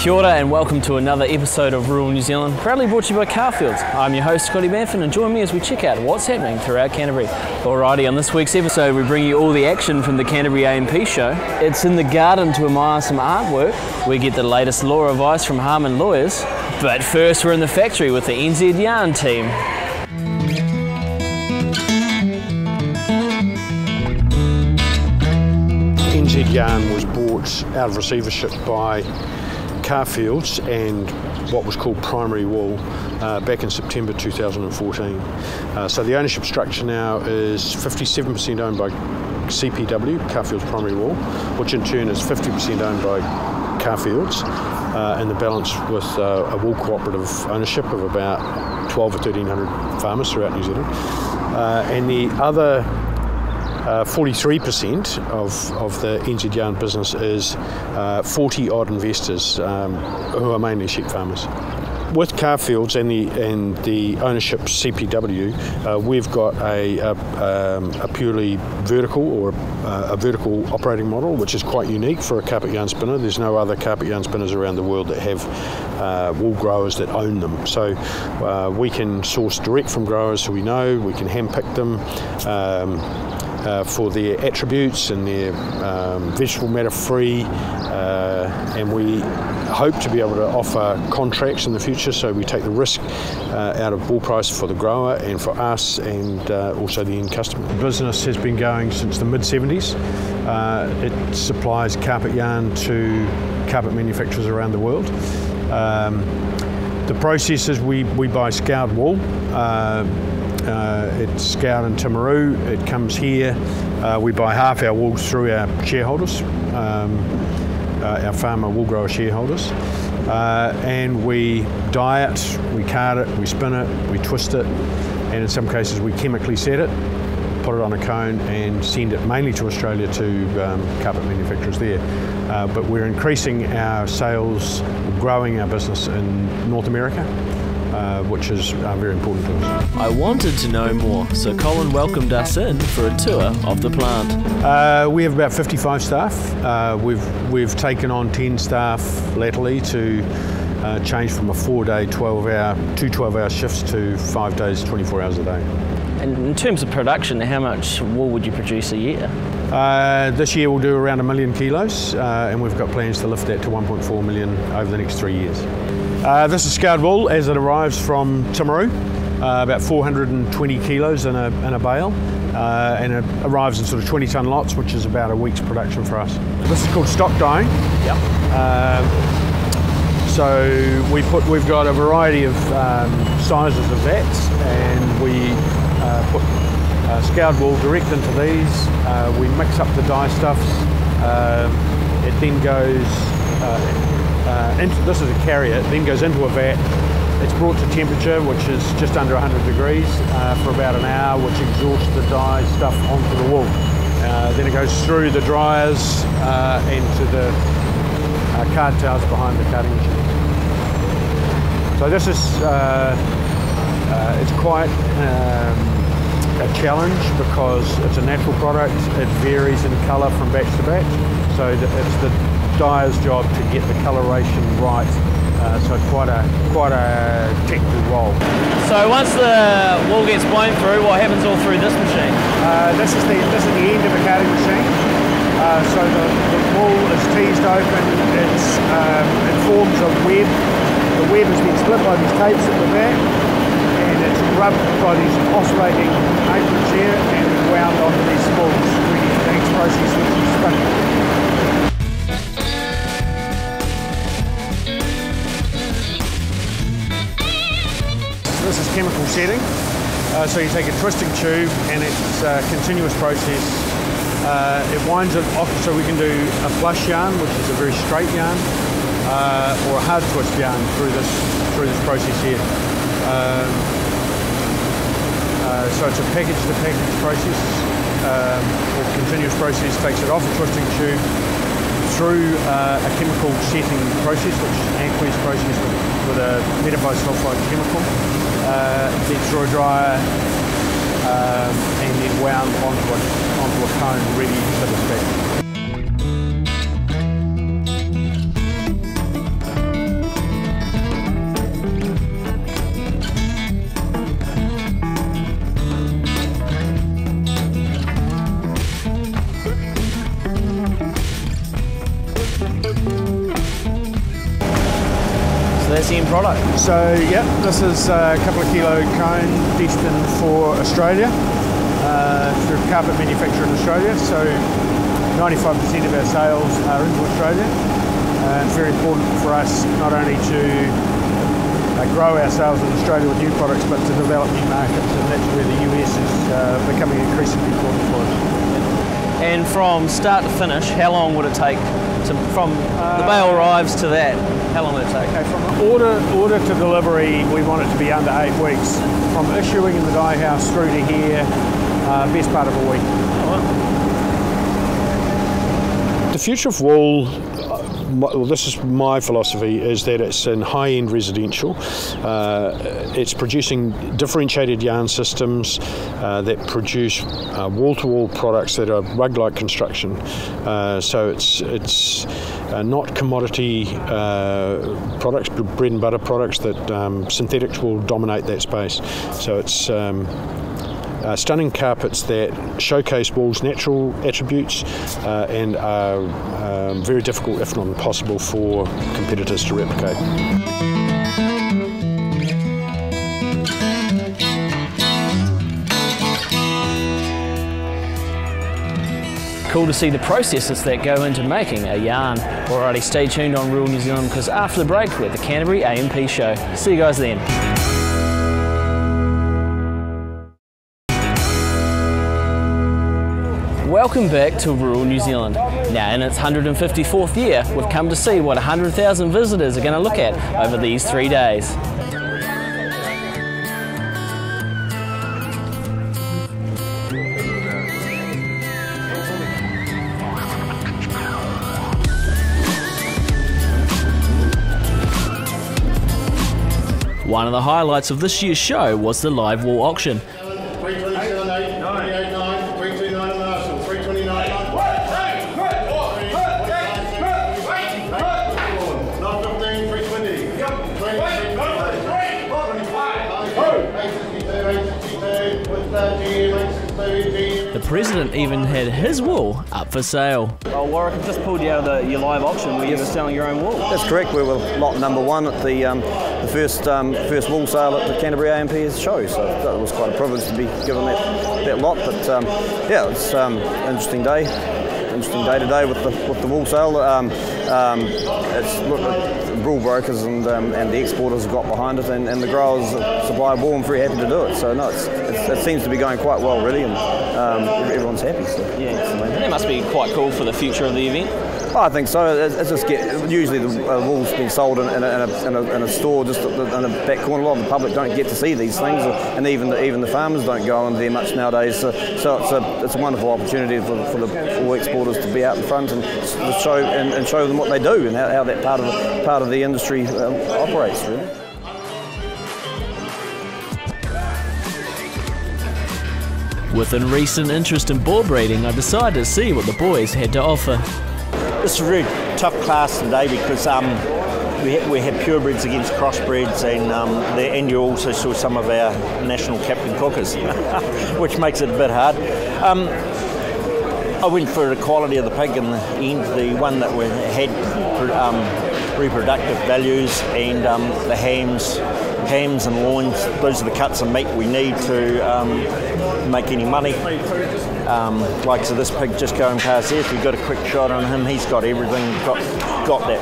Kia ora and welcome to another episode of Rural New Zealand, proudly brought to you by Carfields. I'm your host Scotty Banford and join me as we check out what's happening throughout Canterbury. Alrighty, on this week's episode we bring you all the action from the Canterbury A P Show. It's in the garden to admire some artwork. We get the latest law advice from Harman lawyers. But first we're in the factory with the NZ Yarn team. NZ Yarn was bought out of receivership by Carfields and what was called Primary Wool back in September 2014. So the ownership structure now is 57% owned by CPW, Carfields Primary Wool, which in turn is 50% owned by Carfields, and the balance with a wool cooperative ownership of about 12 or 1,300 farmers throughout New Zealand. And the other 43% of the NZ Yarn business is 40 odd investors who are mainly sheep farmers. With Carfields and the ownership CPW, we've got a purely vertical or a vertical operating model, which is quite unique for a carpet yarn spinner. There's no other carpet yarn spinners around the world that have wool growers that own them. So we can source direct from growers who we know, we can handpick them for their attributes and their vegetable matter free, and we hope to be able to offer contracts in the future, so we take the risk out of wool price for the grower and for us and also the end customer. The business has been going since the mid-70s. It supplies carpet yarn to carpet manufacturers around the world. The process is we buy scoured wool. It's scoured in Timaru, it comes here, we buy half our wool through our shareholders, our farmer wool grower shareholders, and we dye it, we card it, we spin it, we twist it, and in some cases we chemically set it, put it on a cone and send it mainly to Australia to carpet manufacturers there. But we're increasing our sales, growing our business in North America, which is very important to us. I wanted to know more, so Colin welcomed us in for a tour of the plant. We have about 55 staff. We've taken on 10 staff latterly to change from a 4-day, 12-hour shifts to 5 days, 24 hours a day. And in terms of production, how much wool would you produce a year? This year we'll do around 1 million kilos, and we've got plans to lift that to 1.4 million over the next 3 years. This is scoured wool as it arrives from Timaru, about 420 kilos in a bale, and it arrives in sort of 20-tonne lots, which is about a week's production for us. This is called stock dyeing. Yep. So we've got a variety of sizes of that, and we put scoured wool direct into these. We mix up the dye stuffs. It then goes this is a carrier. It then goes into a vat. It's brought to temperature, which is just under 100 degrees, for about an hour, which exhausts the dye stuff onto the wool. Then it goes through the dryers into the card towels behind the cutting machine. So this is it's quite a challenge because it's a natural product. It varies in colour from batch to batch, so it's the dyer's job to get the coloration right. So it's quite a technical role. So once the wool gets blown through, what happens all through this machine? This is the end of the carding machine. So the wool is teased open. It forms a web. The web is then split by these tapes at the back, and it's rubbed by these oscillating aprons here and wound onto these spools, ready for the next process, which is spinning. This is chemical setting. So you take a twisting tube and it's a continuous process. It winds it off, so we can do a flush yarn, which is a very straight yarn, or a hard twist yarn through this process here. So it's a package-to-package process, or continuous process. Takes it off a twisting tube through a chemical setting process, which is an aqueous process with a metabisulfite chemical. Then through a dryer, and then wound onto a cone ready for the spec. product. So yeah, this is a couple of kilo cone destined for Australia, through carpet manufacture in Australia. So 95% of our sales are into Australia. It's very important for us not only to grow our sales in Australia with new products, but to develop new markets, and that's where the US is becoming increasingly important for us. And from start to finish, how long would it take from the bale arrives to that? How long would it take? Okay, from order to delivery, we want it to be under 8 weeks. From issuing in the dye house through to here, best part of a week. The future of wool, well, this is my philosophy, is that it's in high-end residential. It's producing differentiated yarn systems that produce wall-to-wall products that are rug-like construction. So it's not commodity products, bread and butter products that synthetics will dominate that space. So it's stunning carpets that showcase wool's natural attributes and are very difficult, if not impossible, for competitors to replicate. Cool to see the processes that go into making a yarn. Alrighty, stay tuned on Rural New Zealand, because after the break we're at the Canterbury A P Show. See you guys then. Welcome back to Rural New Zealand. Now in its 154th year, we've come to see what 100,000 visitors are going to look at over these 3 days. One of the highlights of this year's show was the live wool auction. The President even had his wool up for sale. Oh, Warwick, I've just pulled you out of your live auction. Were you ever selling your own wool? That's correct. We were lot number one at the first wool sale at the Canterbury A P Show, so that was quite a privilege to be given that lot. But yeah, it's an interesting day. Interesting day today with the wool sale. It's wool brokers and the exporters have got behind it, and the growers supply wool and very happy to do it. So no, it seems to be going quite well really, and everyone's happy. So yeah, that must be quite cool for the future of the event. Oh, I think so. It's just usually the wool's been sold in a store just in the back corner. A lot of the public don't get to see these things, and even the farmers don't go in there much nowadays. So it's a wonderful opportunity for the wool exporters to be out in front and show them what they do and how that part of the industry operates really. With a recent interest in boar breeding, I decided to see what the boys had to offer. It's a really tough class today because we had purebreds against crossbreds, and you also saw some of our national captain cookers, which makes it a bit hard. I went for the quality of the pig in the end, the one that had reproductive values, and the hams and loins. Those are the cuts of meat we need to make any money. Like so, this pig just going past there. If you've got a quick shot on him, he's got everything. Got that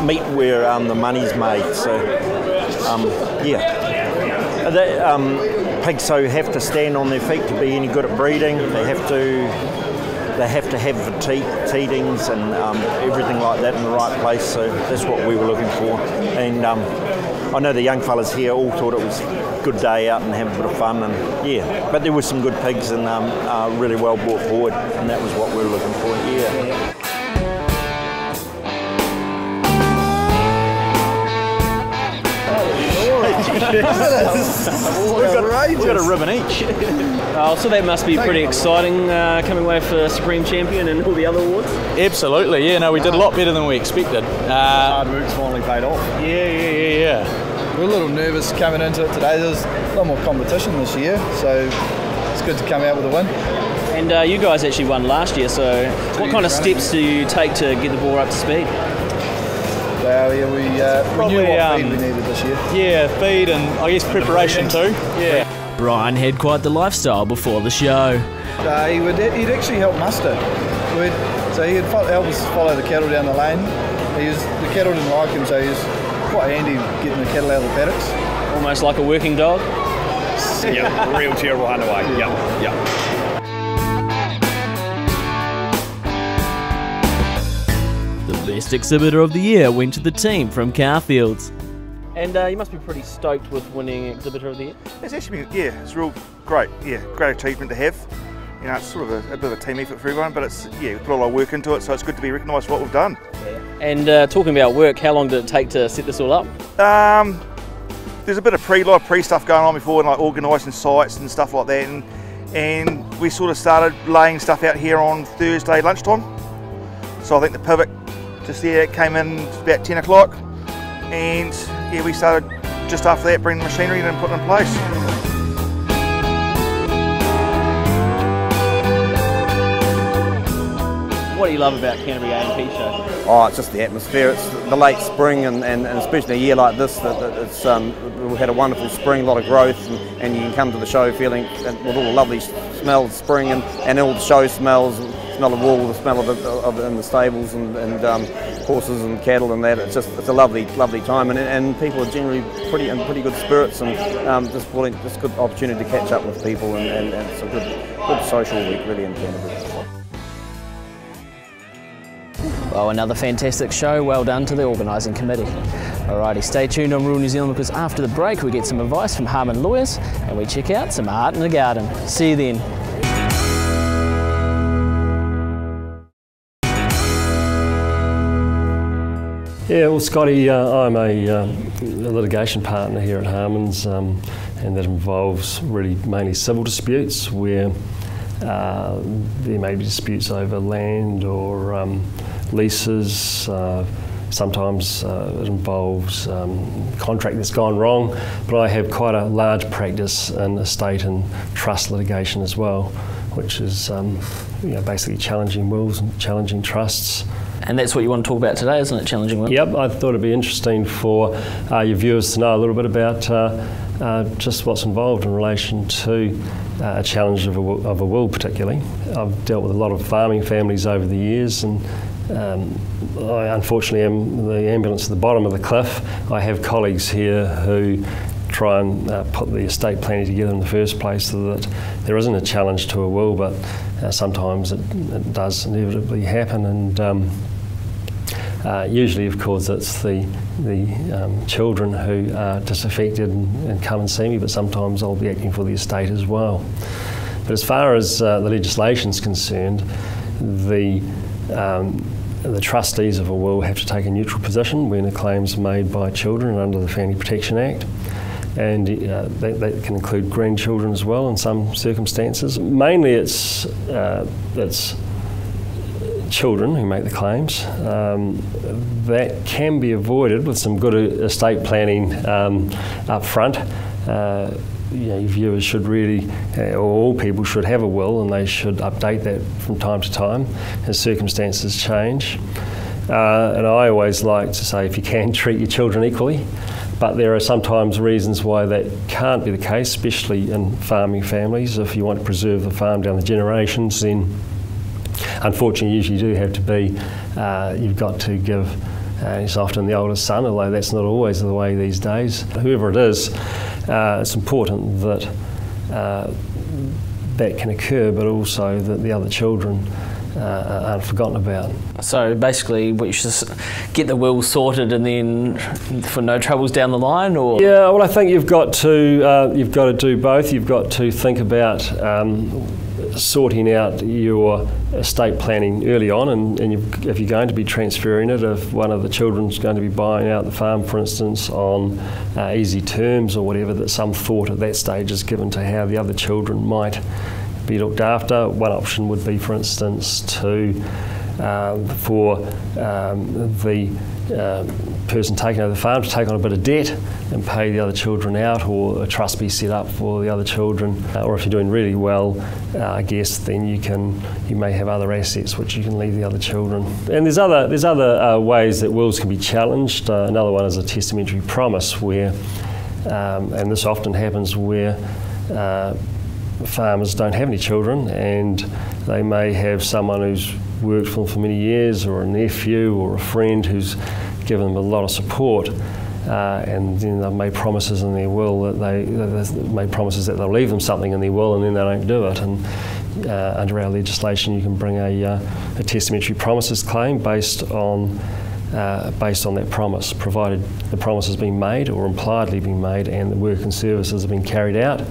meat where the money's made. So yeah, pigs so have to stand on their feet to be any good at breeding. They have to have the teatings and everything like that in the right place. So that's what we were looking for. And I know the young fellas here all thought it was a good day out and have a bit of fun. And yeah, but there were some good pigs and really well brought forward, and that was what we were looking for. Yeah. We've got a ribbon each. So that must be pretty exciting, coming away for Supreme Champion and all the other awards. Absolutely, yeah. No, we did a lot better than we expected. Hard work's finally paid off. Yeah. We're a little nervous coming into it today. There's a lot more competition this year, so it's good to come out with a win. And you guys actually won last year, so what kind of steps do you take to get the Boar up to speed? So yeah, we knew what feed we needed this year. Yeah, feed and I guess preparation too. Yeah. Brian had quite the lifestyle before the show. He'd actually help muster. So he'd help us follow the cattle down the lane. The cattle didn't like him, so he was quite handy getting the cattle out of the paddocks. Almost like a working dog. Yeah, real terrible hunt away. Yeah. The best exhibitor of the year went to the team from Carfields. And you must be pretty stoked with winning Exhibitor of the Year. It's actually been, yeah, it's real great. Yeah, great achievement to have. You know, it's sort of a bit of a team effort for everyone, but it's, yeah, we put a lot of work into it, so it's good to be recognised for what we've done. And talking about work, how long did it take to set this all up? There's a bit of lot of pre stuff going on before, and like organising sites and stuff like that, and we sort of started laying stuff out here on Thursday lunchtime. So I think the pivot just there came in about 10 o'clock, and yeah, we started just after that bringing the machinery in and putting it in place. What do you love about Canterbury A P Show? Oh, it's just the atmosphere. It's the late spring, and especially a year like this, it's we've had a wonderful spring, a lot of growth, and you can come to the show feeling with all the lovely smells of spring and all the show smells, the smell of wool, the smell of in the stables and horses and cattle and that. It's a lovely time, and people are generally in pretty good spirits, and just a good opportunity to catch up with people, and it's a good social week really in Canterbury. Well, another fantastic show. Well done to the organising committee. Alrighty, stay tuned on Rural New Zealand, because after the break we get some advice from Harman lawyers and we check out some art in the garden. See you then. Yeah, well, Scotty, I'm a litigation partner here at Harman's, and that involves really mainly civil disputes where there may be disputes over land or leases. Sometimes it involves contract that's gone wrong, but I have quite a large practice in estate and trust litigation as well, which is basically challenging wills and challenging trusts. And that's what you want to talk about today, isn't it? Challenging wills? Yep, I thought it'd be interesting for your viewers to know a little bit about just what's involved in relation to a challenge of a will particularly. I've dealt with a lot of farming families over the years, and I unfortunately am the ambulance at the bottom of the cliff. I have colleagues here who try and put the estate planning together in the first place so that there isn't a challenge to a will, but sometimes it does inevitably happen, and usually of course it's the children who are disaffected and come and see me, but sometimes I'll be acting for the estate as well. But as far as the legislation's concerned, the trustees of a will have to take a neutral position when a claim's made by children under the Family Protection Act, and that can include grandchildren as well in some circumstances. Mainly it's children who make the claims. That can be avoided with some good estate planning up front. Your viewers should really, or all people should have a will, and they should update that from time to time as circumstances change. And I always like to say, if you can, treat your children equally, but there are sometimes reasons why that can't be the case, especially in farming families. If you want to preserve the farm down the generations, then unfortunately usually you do have to be, you've got to give, it's often the oldest son, although that's not always the way these days. Whoever it is, it's important that that can occur, but also that the other children aren't forgotten about. So basically, we should get the will sorted, and then for no troubles down the line, or yeah. Well, I think you've got to do both. You've got to think about sorting out your estate planning early on, and if you're going to be transferring it, if one of the children's going to be buying out the farm, for instance, on easy terms or whatever, that some thought at that stage is given to how the other children might be looked after. One option would be, for instance, to for the person taking over the farm to take on a bit of debt and pay the other children out, or a trust be set up for the other children, or if you're doing really well, I guess then you may have other assets which you can leave the other children. And there's other ways that wills can be challenged. Another one is a testamentary promise, where and this often happens where farmers don't have any children and they may have someone who's worked for them for many years, or a nephew or a friend who's given them a lot of support, and then they've made promises in their will that they've made promises that they'll leave them something in their will, and then they don't do it. And under our legislation, you can bring a testamentary promises claim based on that promise, provided the promise has been made or impliedly been made, and the work and services have been carried out.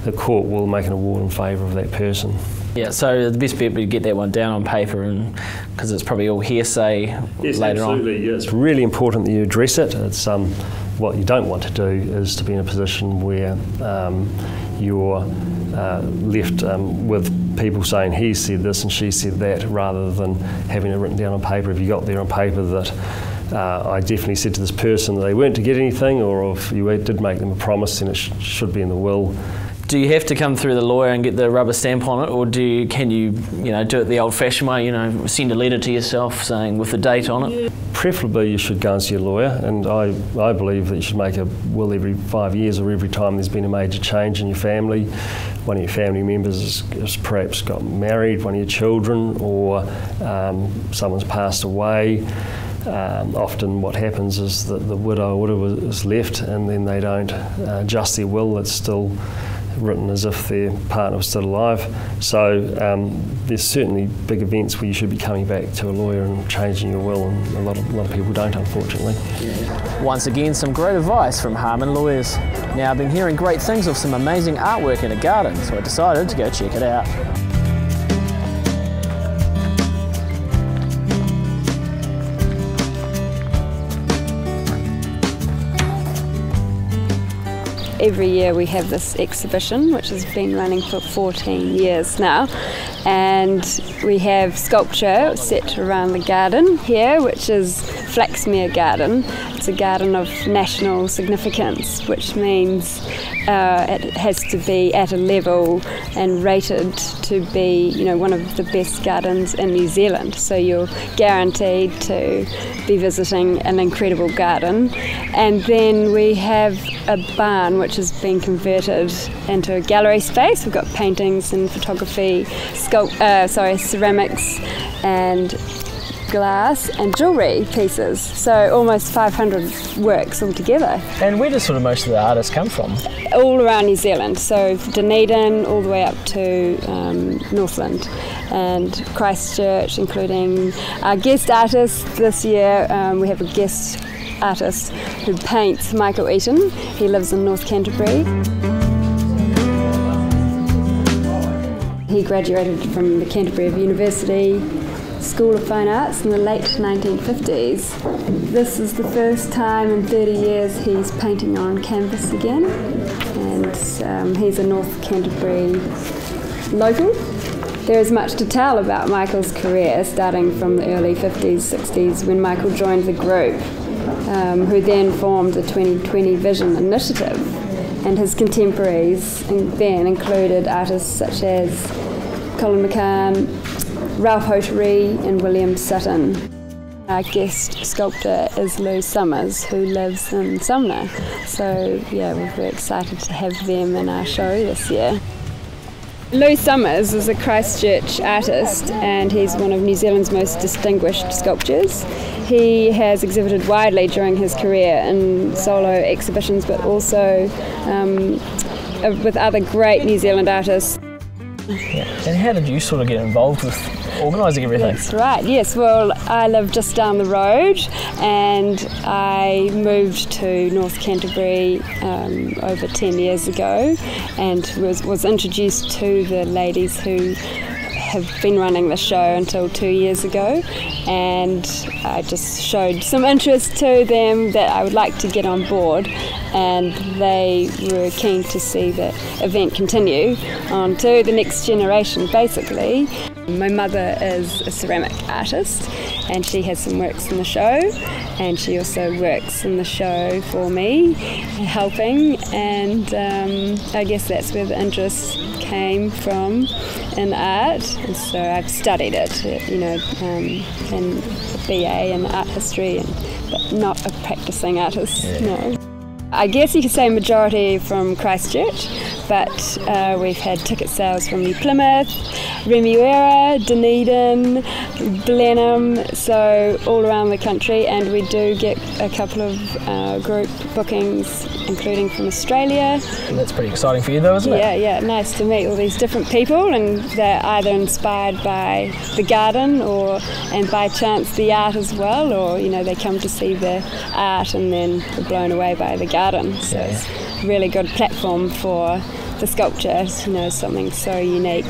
The court will make an award in favour of that person. Yeah, so the best bet would be to get that one down on paper, and because it's probably all hearsay later on. Yeah, it's really important that you address it. It's what you don't want to do is to be in a position where you're left with people saying he said this and she said that, rather than having it written down on paper. If you got there on paper that I definitely said to this person that they weren't to get anything, or if you did make them a promise, then it should be in the will. Do you have to come through the lawyer and get the rubber stamp on it, or can you do it the old-fashioned way, send a letter to yourself saying with the date on it? Preferably you should go and see a lawyer, and I believe that you should make a will every 5 years, or every time there's been a major change in your family. One of your family members has perhaps got married, one of your children, or someone's passed away. Often what happens is that the widow or widower is left, and then they don't adjust their will. It's still written as if their partner was still alive. So there's certainly big events where you should be coming back to a lawyer and changing your will, and a lot of people don't, unfortunately. Once again, some great advice from Harman Lawyers. Now, I've been hearing great things of some amazing artwork in a garden, so I decided to go check it out. Every year we have this exhibition, which has been running for 14 years now, and we have sculpture set around the garden here, which is Flaxmere Garden. It's a garden of national significance, which means it has to be at a level and rated to be, one of the best gardens in New Zealand. So you're guaranteed to be visiting an incredible garden. And then we have a barn which has been converted into a gallery space. We've got paintings and photography, ceramics and glass and jewellery pieces, so almost 500 works altogether. And where does sort of most of the artists come from? All around New Zealand, so Dunedin all the way up to Northland and Christchurch, including our guest artists this year. We have a guest artist who paints, Michael Eaton. He lives in North Canterbury. He graduated from the Canterbury University School of Fine Arts in the late 1950s. This is the first time in 30 years he's painting on canvas again, and he's a North Canterbury local. There is much to tell about Michael's career, starting from the early 50s, 60s, when Michael joined the group, who then formed the 2020 Vision Initiative, and his contemporaries then included artists such as Colin McCann, Ralph Hotary and William Sutton. Our guest sculptor is Lou Summers, who lives in Sumner. So yeah, we're very excited to have them in our show this year. Lou Summers is a Christchurch artist, and he's one of New Zealand's most distinguished sculptors. He has exhibited widely during his career in solo exhibitions, but also with other great New Zealand artists. Yeah. And how did you sort of get involved with organising everything? That's right, yes. Well, I live just down the road, and I moved to North Canterbury over 10 years ago, and was introduced to the ladies who have been running the show until 2 years ago, and I just showed some interest to them that I would like to get on board, and they were keen to see the event continue on to the next generation, basically. My mother is a ceramic artist, and she has some works in the show, and she also works in the show for me, helping, and I guess that's where the interest came from in art. And so I've studied it, in BA in art history, but not a practicing artist, no. I guess you could say majority from Christchurch, but we've had ticket sales from New Plymouth, Remuera, Dunedin, Blenheim, so all around the country, and we do get a couple of group bookings, including from Australia. That's pretty exciting for you though, isn't it? Yeah, nice to meet all these different people, and they're either inspired by the garden and by chance the art as well, or they come to see the art and then are blown away by the garden. So it's a really good platform for the sculpture, something so unique.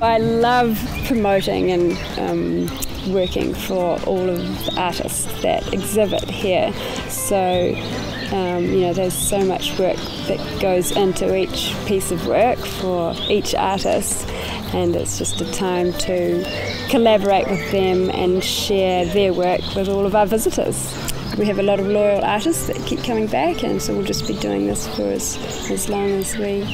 I love promoting and working for all of the artists that exhibit here. So, there's so much work that goes into each piece of work for each artist, and it's just a time to collaborate with them and share their work with all of our visitors. We have a lot of loyal artists that keep coming back, and so we'll just be doing this for as long as it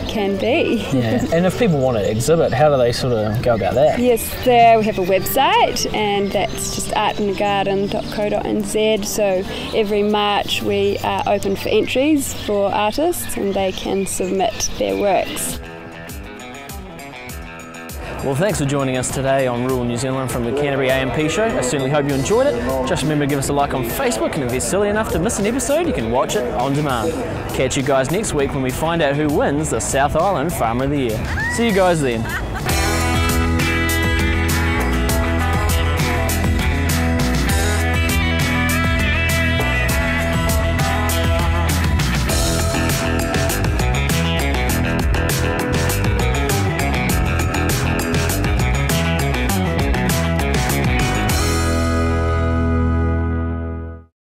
can be. Yeah, and if people want to exhibit, how do they sort of go about that? Yes, we have a website, and that's just artinthegarden.co.nz. So every March we are open for entries for artists, and they can submit their works. Well, thanks for joining us today on Rural New Zealand from the Canterbury A P Show. I certainly hope you enjoyed it. Just remember to give us a like on Facebook, and if you're silly enough to miss an episode, you can watch it on demand. Catch you guys next week when we find out who wins the South Island Farmer of the Year. See you guys then.